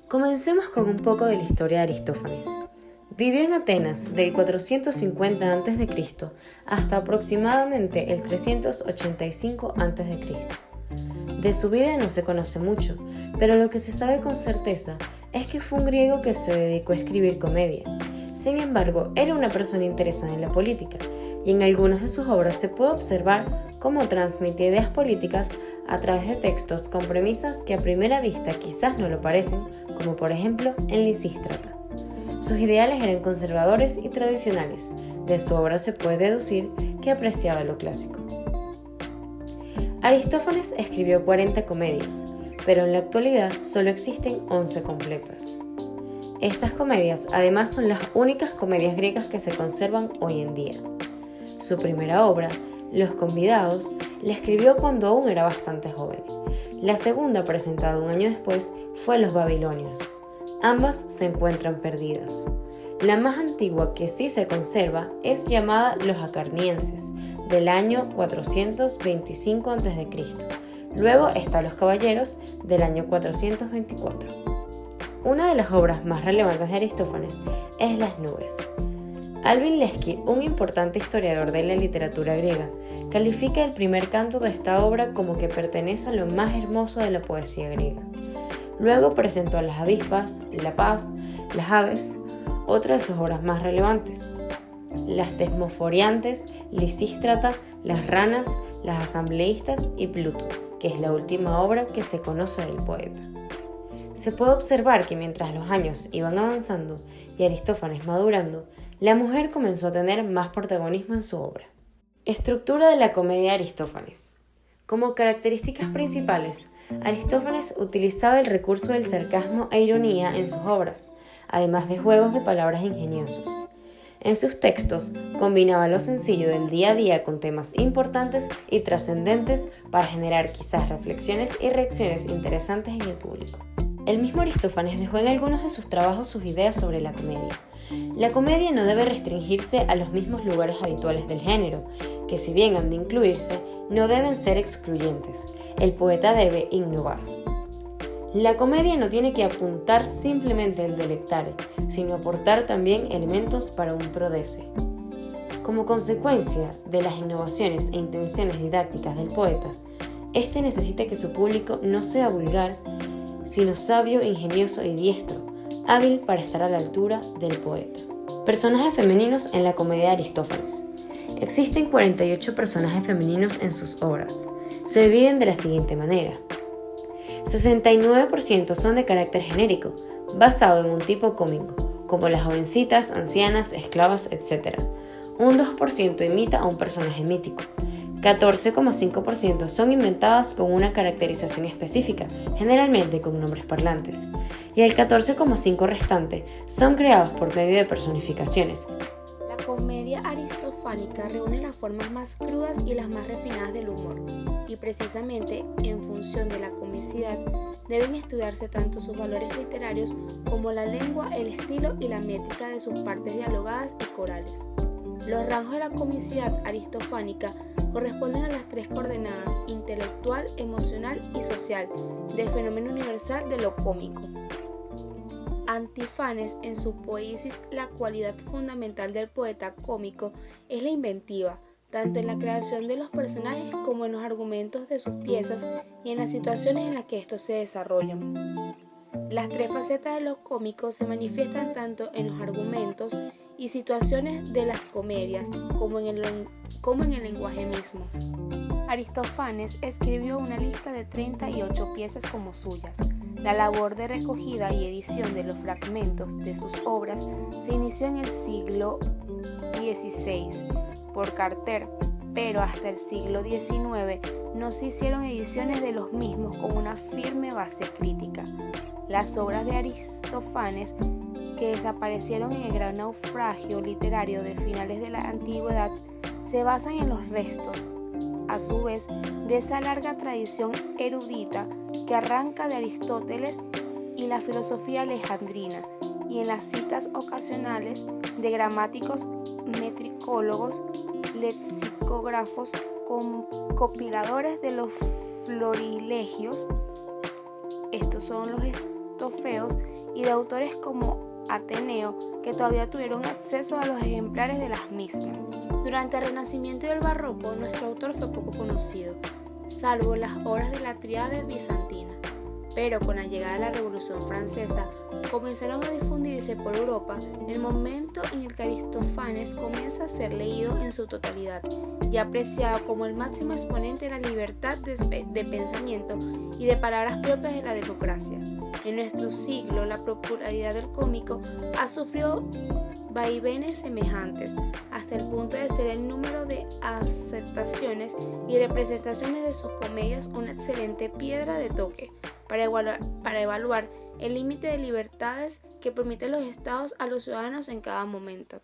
Comencemos con un poco de la historia de Aristófanes. Vivió en Atenas del 450 a.C. hasta aproximadamente el 385 a.C. De su vida no se conoce mucho, pero lo que se sabe con certeza es que fue un griego que se dedicó a escribir comedia. Sin embargo, era una persona interesada en la política, y en algunas de sus obras se puede observar cómo transmitía ideas políticas a través de textos con premisas que a primera vista quizás no lo parecen, como por ejemplo en Lisístrata. Sus ideales eran conservadores y tradicionales. De su obra se puede deducir que apreciaba lo clásico. Aristófanes escribió 40 comedias, pero en la actualidad solo existen 11 completas. Estas comedias además son las únicas comedias griegas que se conservan hoy en día. Su primera obra, Los Convidados, la escribió cuando aún era bastante joven. La segunda, presentada un año después, fue Los Babilonios. Ambas se encuentran perdidas. La más antigua que sí se conserva es llamada Los Acarnienses, del año 425 a.C. Luego está Los Caballeros, del año 424. Una de las obras más relevantes de Aristófanes es Las Nubes. Alvin Lesky, un importante historiador de la literatura griega, califica el primer canto de esta obra como que pertenece a lo más hermoso de la poesía griega. Luego presentó a las avispas, la paz, las aves, otra de sus obras más relevantes, las Tesmoforiantes, Lisístrata, las ranas, las asambleístas y Pluto, que es la última obra que se conoce del poeta. Se puede observar que mientras los años iban avanzando y Aristófanes madurando, la mujer comenzó a tener más protagonismo en su obra. Estructura de la comedia de Aristófanes. Como características principales, Aristófanes utilizaba el recurso del sarcasmo e ironía en sus obras, además de juegos de palabras ingeniosos. En sus textos combinaba lo sencillo del día a día con temas importantes y trascendentes para generar quizás reflexiones y reacciones interesantes en el público. El mismo Aristófanes dejó en algunos de sus trabajos sus ideas sobre la comedia. La comedia no debe restringirse a los mismos lugares habituales del género, que si bien han de incluirse, no deben ser excluyentes. El poeta debe innovar. La comedia no tiene que apuntar simplemente al delectare, sino aportar también elementos para un prodece. Como consecuencia de las innovaciones e intenciones didácticas del poeta, este necesita que su público no sea vulgar, sino sabio, ingenioso y diestro, hábil para estar a la altura del poeta. Personajes femeninos en la comedia de Aristófanes. Existen 48 personajes femeninos en sus obras. Se dividen de la siguiente manera. 69% son de carácter genérico, basado en un tipo cómico, como las jovencitas, ancianas, esclavas, etc. Un 2% imita a un personaje mítico. 14,5% son inventadas con una caracterización específica, generalmente con nombres parlantes, y el 14,5% restante son creados por medio de personificaciones. La comedia aristofánica reúne las formas más crudas y las más refinadas del humor, y precisamente en función de la comicidad deben estudiarse tanto sus valores literarios como la lengua, el estilo y la métrica de sus partes dialogadas y corales. Los rangos de la comicidad aristofánica corresponden a las tres coordenadas: intelectual, emocional y social, del fenómeno universal de lo cómico. Antífanes, en su Poesis, la cualidad fundamental del poeta cómico es la inventiva, tanto en la creación de los personajes como en los argumentos de sus piezas y en las situaciones en las que estos se desarrollan. Las tres facetas de los cómicos se manifiestan tanto en los argumentos y situaciones de las comedias como en el lenguaje mismo. Aristófanes escribió una lista de 38 piezas como suyas. La labor de recogida y edición de los fragmentos de sus obras se inició en el siglo XVI por Carter, pero hasta el siglo XIX no se hicieron ediciones de los mismos con una firme base crítica. Las obras de Aristófanes que desaparecieron en el gran naufragio literario de finales de la antigüedad se basan en los restos, a su vez, de esa larga tradición erudita que arranca de Aristóteles y la filosofía alejandrina, y en las citas ocasionales de gramáticos, metricólogos, lexicógrafos, compiladores de los florilegios, estos son los estofeos, y de autores como Ateneo, que todavía tuvieron acceso a los ejemplares de las mismas. Durante el Renacimiento y el Barroco, nuestro autor fue poco conocido, salvo las obras de la tríade bizantina. Pero con la llegada de la Revolución Francesa, comenzaron a difundirse por Europa el momento en el que Aristófanes comienza a ser leído en su totalidad y apreciado como el máximo exponente de la libertad de pensamiento y de palabras propias de la democracia. En nuestro siglo, la popularidad del cómico ha sufrido vaivenes semejantes, hasta el punto de ser el número de aceptaciones y representaciones de sus comedias una excelente piedra de toque para evaluar el límite de libertades que permiten los estados a los ciudadanos en cada momento.